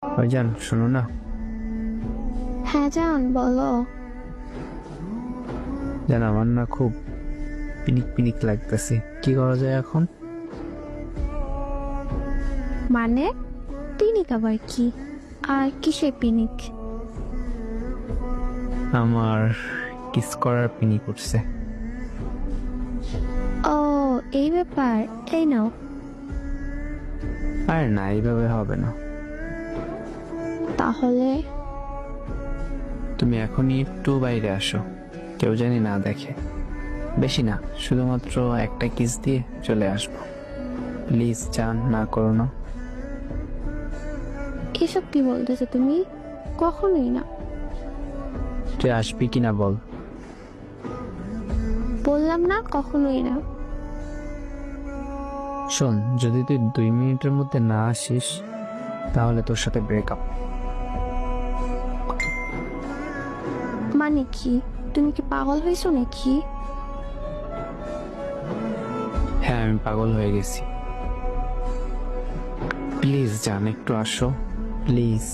ভাইজান শোনো না। হ্যাঁ জান, বলো। জান আমার না খুব পিনিক পিনিক লাগতেছে, কি করা যায় এখন? মানে পিনিক আবার কি? আর কিসের পিনিক? আমার কিস করার পিনিক উঠছে। ও, এই ব্যাপার। এই নাও। আর না, এইভাবে হবে না। তাহলে তুমি এখনই একটু বাইরে আসো, কেউ জানি না দেখে। বেশি না, শুধুমাত্র একটা কিস দিয়ে চলে আসবো। প্লিজ জান, না করো না। এসব কি বলতেছো তুমি? কখনোই না। তুই আসবি কিনা বল। বললাম না, কখনোই না। শোন, যদি তুই 2 মিনিটের মধ্যে না আসিস তাহলে তোর সাথে ব্রেকআপ। মানে কি? তুমি কি পাগল হয়েছো নাকি? হ্যাঁ, আমি পাগল হয়ে গেছি। প্লিজ জান, একটু আসো প্লিজ।